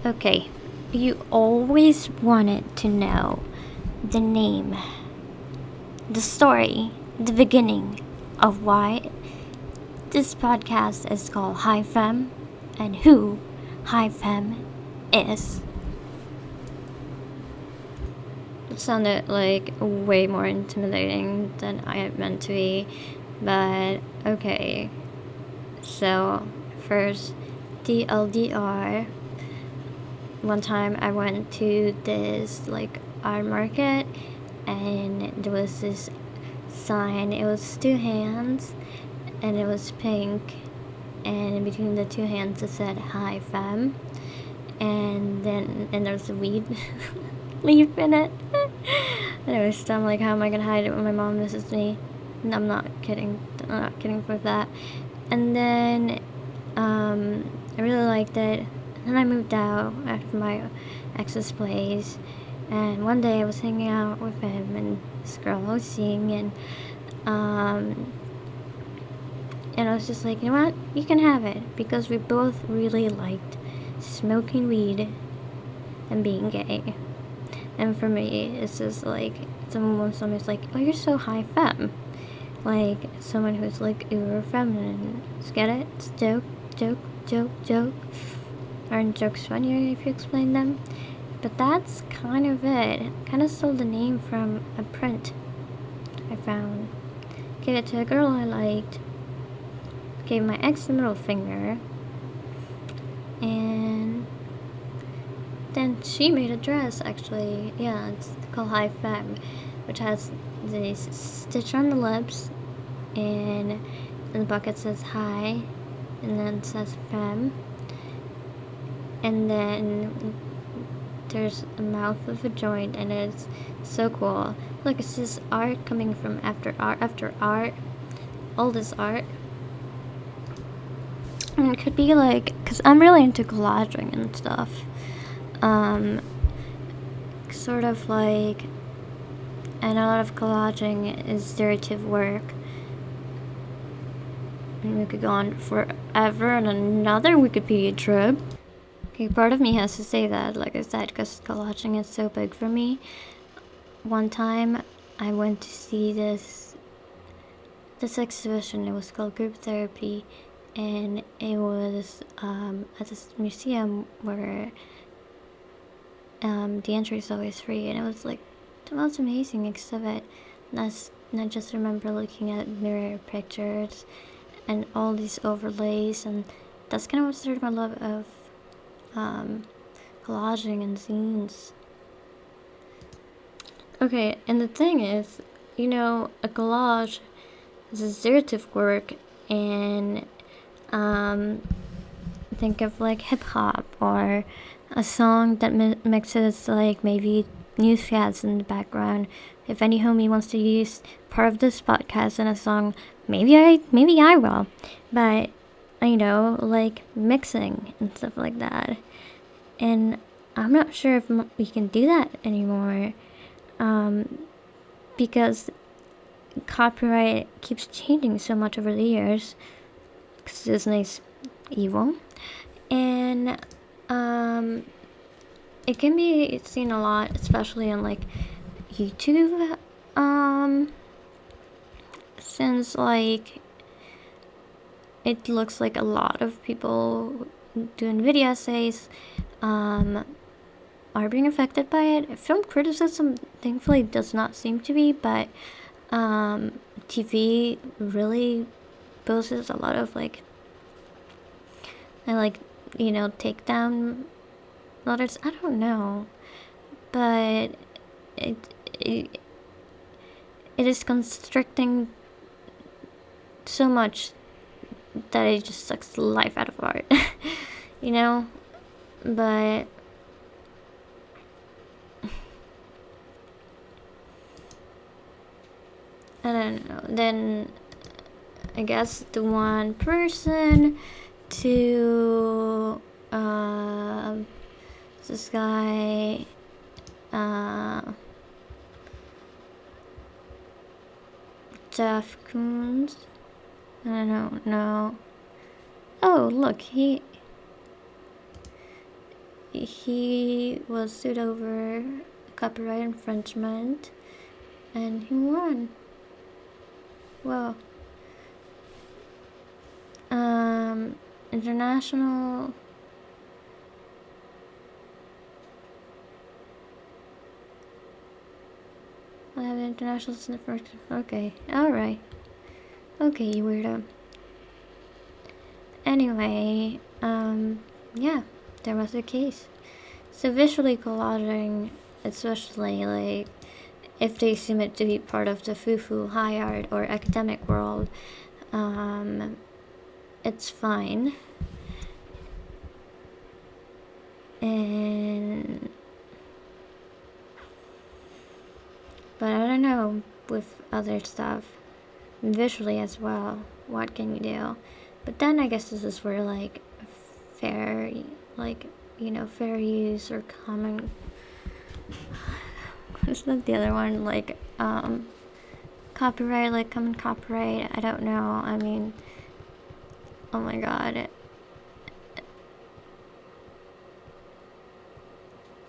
Okay, you always wanted to know the name, the story, the beginning of why this podcast is called High Femme and who High Femme is. It sounded like way more intimidating than I meant to be, but okay. So, first, DLDR. One time I went to this like art market and there was this sign. It was two hands and it was pink, and in between the two hands it said High Femme, and there's a weed leaf in it. And I was dumb, like, how am I gonna hide it when my mom misses me? And I'm not kidding. I'm not kidding for that. And then I really liked it. And then I moved out of my ex's place. And one day I was hanging out with him and this girl I was seeing, and I was just like, you know what? You can have it, because we both really liked smoking weed and being gay. And for me, it's just like someone's like, oh, you're so high femme. Like someone who's like uber feminine. Get it? It's joke. Aren't jokes funnier if you explain them? But that's kind of it. Kind of stole the name from a print I found. Gave it to a girl I liked. Gave my ex the middle finger. And then she made a dress, actually. Yeah, it's called High Femme, which has this stitch on the lips, and in the bucket says High, and then it says Femme, and then there's a mouth of a joint, and it's so cool. Look, it's just art coming from after art, all this art. And it could be like, because I'm really into collaging and stuff. Sort of like, and a lot of collaging is iterative work. And we could go on forever on another Wikipedia trip. Okay, part of me has to say that, like I said, because collaging is so big for me. One time, I went to see this exhibition. It was called Group Therapy, and it was at this museum where the entry is always free, and it was like the most amazing exhibit. And I just remember looking at mirror pictures and all these overlays, and that's kind of what started my love of collaging and zines. Okay, and the thing is, a collage is a iterative work, and think of like hip hop or a song that mixes like maybe newscasts in the background. If any homie wants to use part of this podcast in a song, maybe I will. But like mixing and stuff like that. And I'm not sure if we can do that anymore, because copyright keeps changing so much over the years. Because Disney's evil, and it can be seen a lot, especially on like YouTube, since like it looks like a lot of people doing video essays are being affected by it. Film criticism thankfully does not seem to be, but TV really poses a lot of like takedown letters. I don't know, but it it, it is constricting so much that it just sucks the life out of art. you know but I don't know. Then I guess the one person to this guy Jeff Koons. I don't know. Oh, look, he was sued over copyright infringement, and he won. Well, international. I have international sniffer. Okay, alright. Okay, you weirdo. Anyway, yeah, there was a case. So visually collaging, especially like if they seem it to be part of the foo-foo, high art, or academic world, it's fine. But I don't know with other stuff, visually as well. What can you do? But then I guess this is where like fair, like fair use or common. What's the other one? Like copyright, like common copyright. I don't know. I mean, oh my god.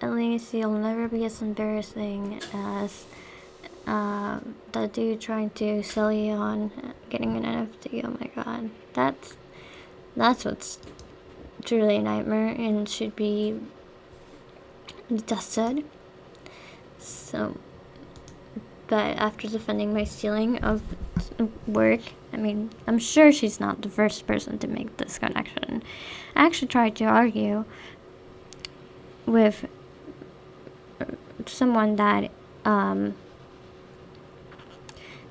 At least you'll never be as embarrassing as that dude trying to sell you on getting an NFT. Oh my god, that's what's truly a nightmare and should be detested. So, but after defending my stealing of work, I mean, I'm sure she's not the first person to make this connection. I actually tried to argue with someone that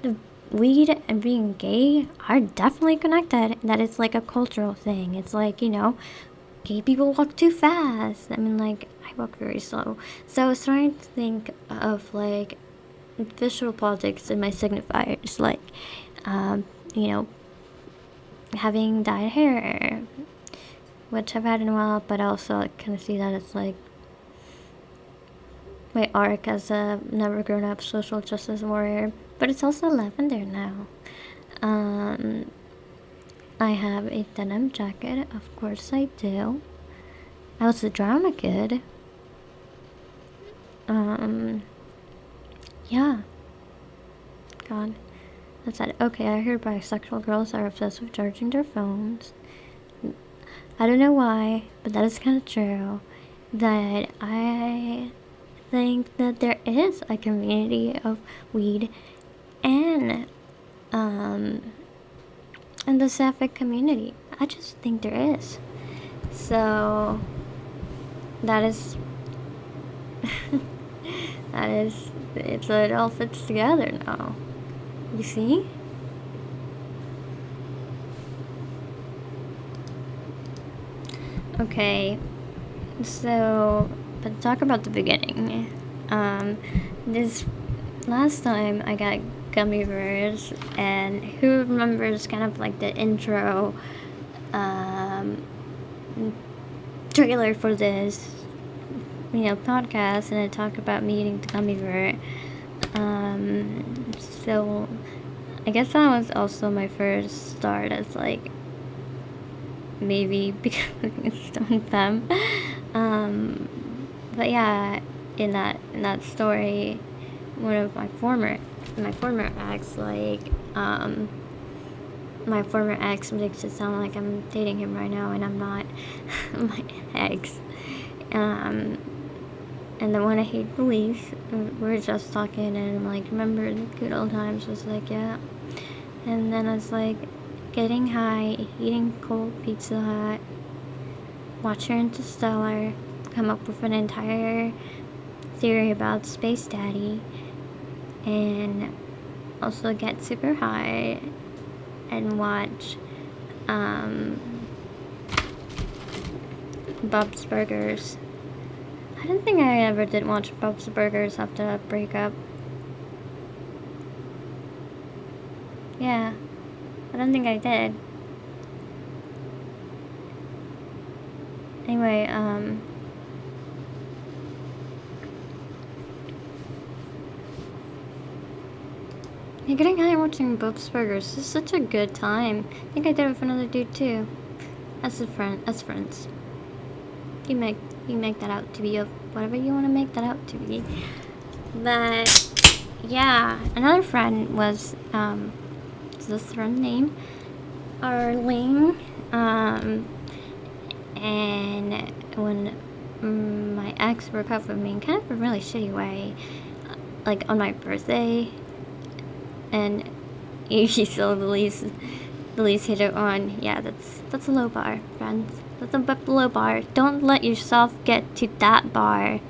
the weed and being gay are definitely connected. That it's like a cultural thing. It's like, gay people walk too fast. I mean, like, I walk very slow. So I was trying to think of like visual politics in my signifiers, like, having dyed hair, which I've had in a while, but also I kind of see that it's like my arc as a never grown up social justice warrior, but it's also lavender now. I have a denim jacket, of course I do. I was a drama kid. Yeah. God. That's it. Okay, I heard bisexual girls are obsessed with charging their phones. I don't know why, but that is kind of true. That I think that there is a community of weed and the sapphic community. I just think there is. So that is it all fits together now. You see? Okay, so, but talk about the beginning. This last time I got gummy bears, and who remembers kind of like the intro trailer for this podcast, and I talked about me eating the gummy bear. So I guess that was also my first start as like maybe becoming a stone femme. But yeah, in that story, one of my former ex, like my former ex makes it sound like I'm dating him right now, and I'm not. My ex. And then when I hate police, we were just talking, and I'm like, remember the good old times? I was like, yeah. And then I was like, getting high, eating cold Pizza Hut, watching Interstellar, come up with an entire theory about Space Daddy, and also get super high and watch Bob's Burgers. I don't think I ever did watch Bob's Burgers after that breakup. Yeah, I don't think I did. Anyway, yeah, getting high and watching Bob's Burgers is such a good time. I think I did it with another dude too. As friends. You make You make that out to be of whatever you want to make that out to be. But yeah, another friend was this friend named Arlene. And when my ex broke up with me in kind of a really shitty way, like on my birthday, and she still the least hit it on. Yeah, that's a low bar, friends. That's a low bar. Don't let yourself get to that bar.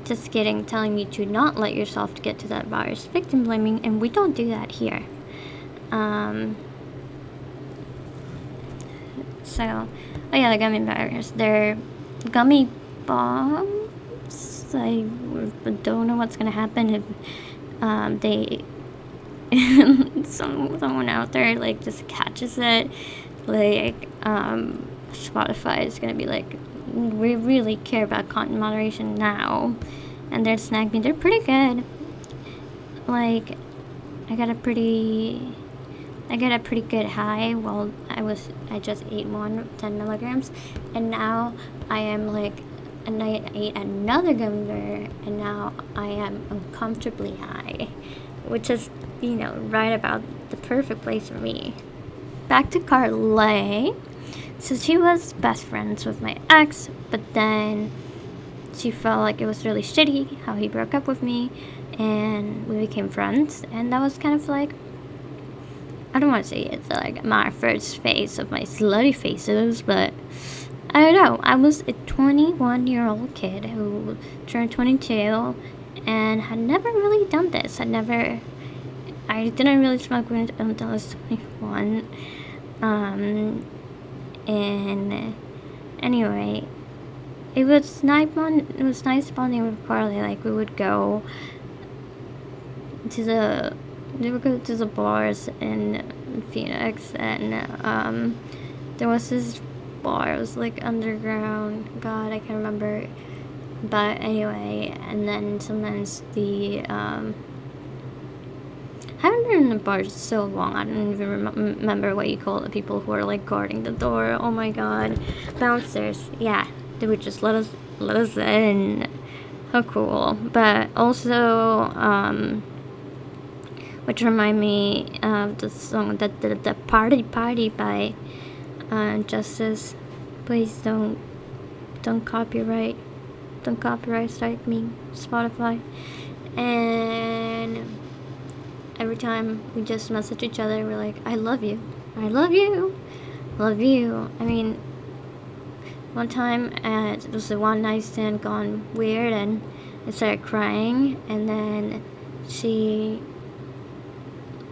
Just kidding, telling you to not let yourself get to that bar. It's victim blaming, and we don't do that here. So, oh yeah, the gummy bears. They're gummy bombs. I don't know what's gonna happen if they someone out there like just catches it. Like Spotify is gonna be like, we really care about content moderation now, and they're snagged me. They're pretty good. Like I got a pretty good high while I just ate one of 10 milligrams, and now I am like, and I ate another gummy bear, and now I am uncomfortably high, which is, right about the perfect place for me. Back to Carly. So she was best friends with my ex, but then she felt like it was really shitty how he broke up with me, and we became friends, and that was kind of like, I don't want to say it's like my first phase of my slutty faces, but I don't know. I was a 21-year-old kid who turned 22 and had never really done this. I didn't really smoke weed until I was 21. And anyway, it was nice bonding with Carly. Like we would go to the bars in Phoenix, and there was this bar. It was like underground. God, I can't remember. But anyway, and then sometimes I haven't been in a bar so long. I don't even remember what you call the people who are like guarding the door. Oh my God, bouncers. Yeah, they would just let us in. How cool! But also, which remind me of the song the Party by Justice. Please don't copyright strike me, Spotify. And every time we just message each other, we're like, I love you. I mean, one time it was a one night stand gone weird, and I started crying, and then she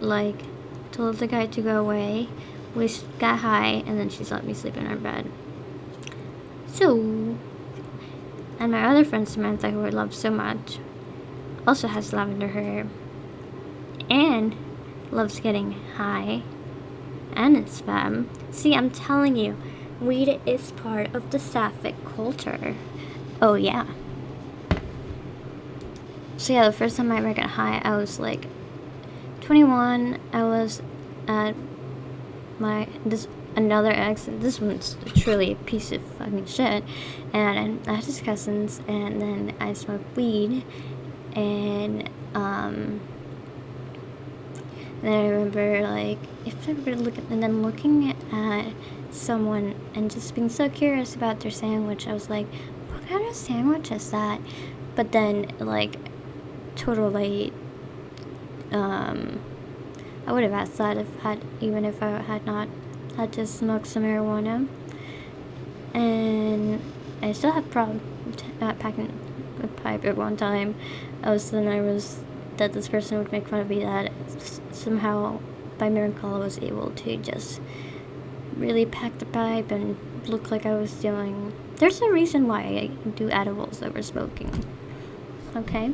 like told the guy to go away. We got high, and then she let me sleep in her bed. So, and my other friend Samantha, who I love so much, also has lavender hair and loves getting high, and is femme. See, I'm telling you, weed is part of the sapphic culture. Oh yeah. So yeah, the first time I ever got high, I was like 21. I was at another ex. This one's truly a piece of fucking shit. And I had his cousins, and then I smoked weed, and then I remember like looking at someone and just being so curious about their sandwich. I was like, what kind of sandwich is that? But then like totally I would have asked that even if I had not had to smoke some marijuana. And I still have problem packing a pipe at one time. I was that this person would make fun of me that somehow by miracle I was able to just really pack the pipe and look like I was doing. There's a reason why I do edibles over smoking. Okay.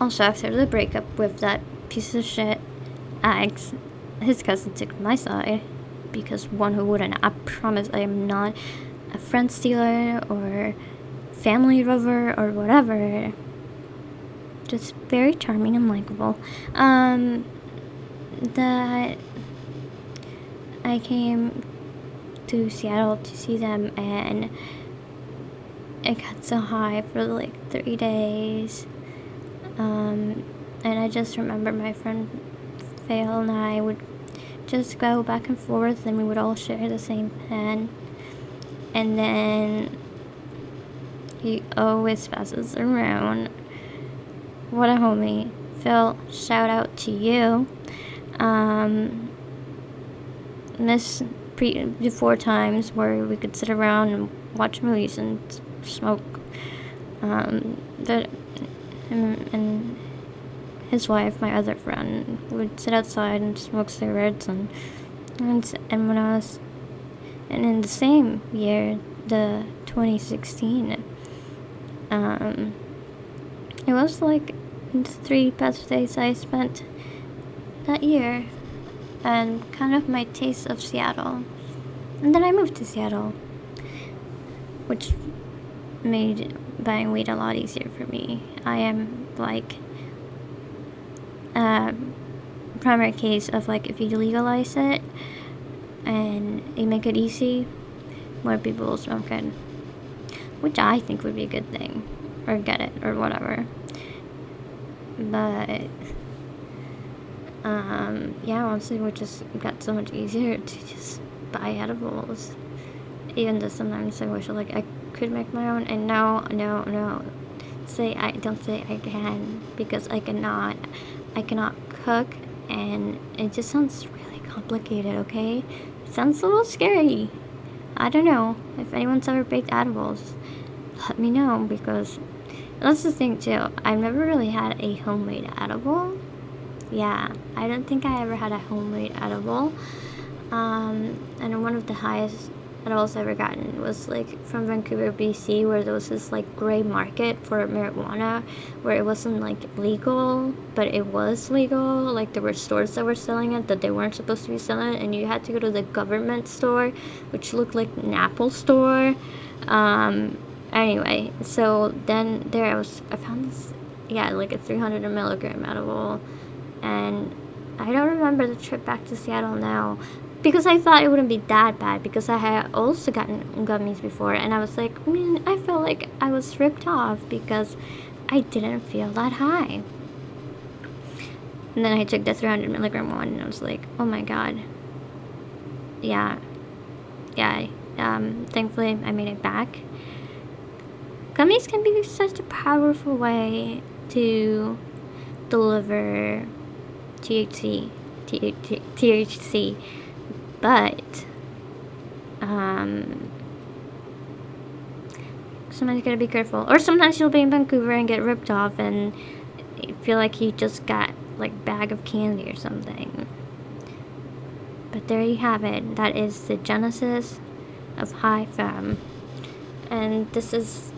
Also, after the breakup with that piece of shit ex, his cousin took my side, because one who wouldn't. I promise I am not a friend stealer or family rover or whatever. Just very charming and likable. That I came to Seattle to see them, and I got so high for like 3 days. And I just remember my friend Fail and I would just go back and forth, and we would all share the same pen. And then he always passes around. What a homie. Phil, shout out to you. Before times where we could sit around and watch movies and smoke. And his wife, my other friend, would sit outside and smoke cigarettes, and when I was, and in the same year, the 2016, it was like the 3 best days I spent that year, and kind of my taste of Seattle. And then I moved to Seattle, which made buying weed a lot easier for me. I am like primary case of like, if you legalize it and you make it easy, more people will smoke it, which I think would be a good thing, or get it, or whatever. But yeah, honestly, it just got so much easier to just buy edibles, even though sometimes I wish like I could make my own. And no, don't say I can, because I cannot cook, and it just sounds really complicated. Okay, it sounds a little scary. I don't know if anyone's ever baked edibles, let me know, because that's the thing too, I've never really had a homemade edible. Yeah, I don't think I ever had a homemade edible. And one of the highest edibles I've ever gotten was like from Vancouver, BC, where there was this like gray market for marijuana, where it wasn't like legal, but it was legal. Like there were stores that were selling it that they weren't supposed to be selling it, and you had to go to the government store, which looked like an Apple store. Anyway, so then I found this, like a 300 milligram edible, and I don't remember the trip back to Seattle now, because I thought it wouldn't be that bad, because I had also gotten gummies before, and I was like, man, I felt like I was ripped off because I didn't feel that high. And then I took the 300 milligram one, and I was like, oh my god. Thankfully I made it back. Gummies can be such a powerful way to deliver THC, but sometimes you gotta be careful. Or sometimes you'll be in Vancouver and get ripped off and you feel like you just got like bag of candy or something. But there you have it. That is the genesis of High Femme. And this is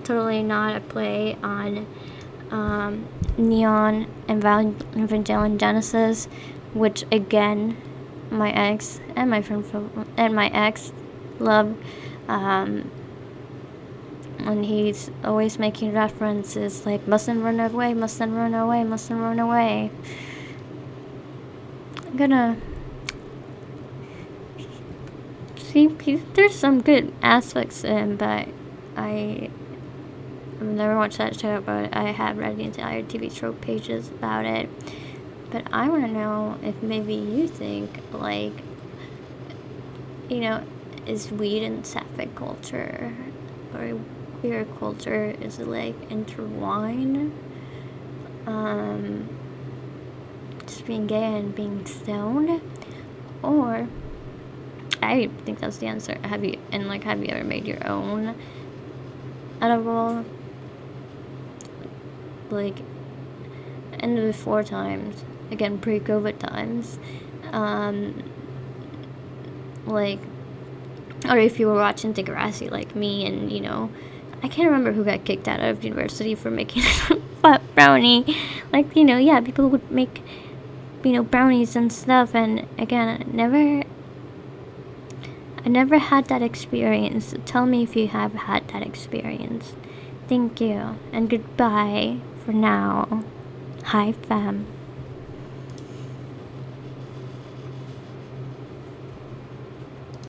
totally not a play on Neon Evangelion Genesis, which again, my ex and my friend and my ex love, and he's always making references like mustn't run away. I'm gonna see, there's some good aspects to him, but I've never watched that show, but I have read the entire TV trope pages about it. But I want to know if maybe you think, like, is weed and sapphic culture or queer culture, is it like intertwined? Just being gay and being stoned? Or, I think that's the answer. Have you ever made your own edible? Like, in the before times, again, pre-COVID times, or if you were watching Degrassi like me, and I can't remember who got kicked out of university for making a brownie. Like, people would make, brownies and stuff, and again, I never had that experience. Tell me if you have had that experience. Thank you, and goodbye for now. High Femme.